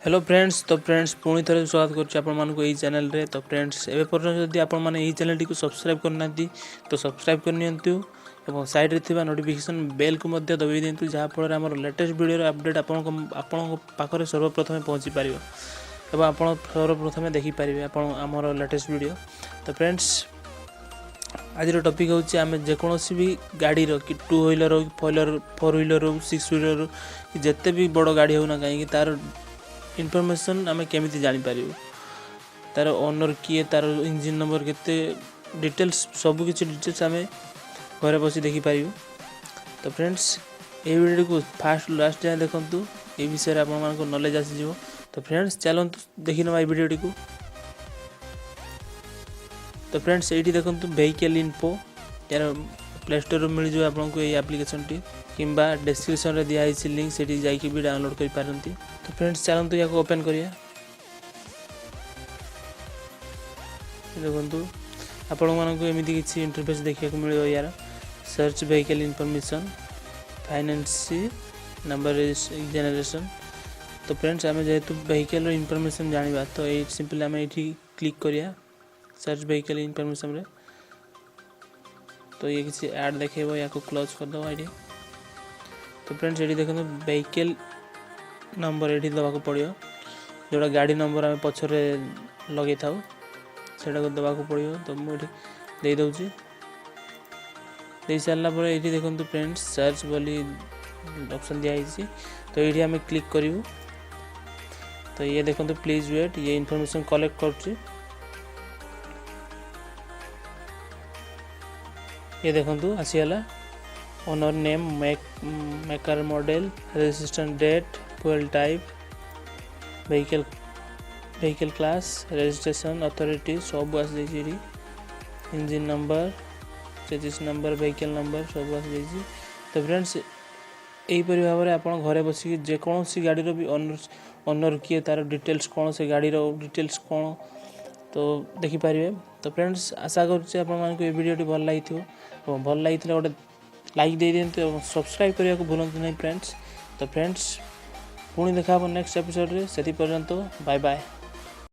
Hello friends. तो friends पुणी थे स्वागत करुँच चैनल रे। तो फ्रेंड्स एवं पर्यटन जदि आपने चैनल टी सब्सक्राइब करना तो सब्सक्राइब करनी साइड थे नोटिफिकेशन बेल को दबाई दिंतु जहाँफल आम लेटेस्ट वीडियो अपडेट आपण पाखे सर्वप्रथमें पहुँची पार एवं आप सर्वप्रथमें देखिपारे आमर लेटेस्ट वीडियो। तो फ्रेंड्स आज टॉपिक हूँ आम जेकोसी भी गाड़ी कि 2 व्हीलर हो 4 व्हीलर हो 6 व्हीलर हो जिते भी बड़ गाड़ी हो ना कहीं तार इनफॉरमेशन आम केमी जापर तार ओनर किए तार इंजिन नंबर केते डिटेल्स सब किसी डिटेल्स आम घर बस देखिपर। तो फ्रेंड्स ये वीडियो को फास्ट लास्ट जाए देखूँ ये विषय आप नॉलेज आसीज। तो फ्रेंड्स चलते देखी ना वीडियो को। तो फ्रेंड्स ये देखो व्हीकल इन्फो यार प्ले स्टोर मिल जाए आपको ये एप्लिकेशन टी किंबा डिस्क्रिप्शन रे दिया है लिंक से जाकि भी डाउनलोड कर पारती। तो फ्रेंड्स चलते या ओपन करिया। देखो आपण मानक एमती किसी इंटरफेस देखा मिल यार सर्च व्हीकल इनफॉरमेशन फाइनेंसी नंबर जनरेशन। तो फ्रेंड्स आम जेहेतु व्हीकल इनफॉरमेशन जाना तो ये सिंपल आम ये क्लिक करिया सर्च व्हीकल इनफॉरमेशन रे। तो ये किसी ऐड देखेबो या को क्लोज कर दो आईडी। तो फ्रेंड्स ये देखो व्हीकल नंबर ये दवा को पड़ो जोड़ा गाड़ी नंबर आम पछरे लगे था को दवा को पड़ो। तो मुझे दे दूसरी दे सारापर ये देखो फ्रेंड्स सर्च बोली ऑप्शन दिखाई। तो ये आम क्लिक करूँ। तो ये देखो प्लीज वेट ये इनफॉरमेशन कलेक्ट कर ये देखो आसीगला owner name maker model registration date fuel type vehicle class registration authority सब आसी engine number chassis number vehicle number सब आसी। तो फ्रेंड्स यहीपरि भाव में आप घरे बसिक जेकोसी गाड़ी भी ओनर किए तार डिटेल्स कौन से गाड़ी डिटेल्स कौन तो देखिपारे। तो फ्रेंड्स आशा करें वीडियो भल लगी भल लगी गोटे लाइक दे दिंतु और सब्सक्राइब करने को भूलु नहीं फ्रेंड्स। तो फ्रेंड्स पुणी देखा नेक्स्ट एपिसोड रे से पर्यंत बाय बाय।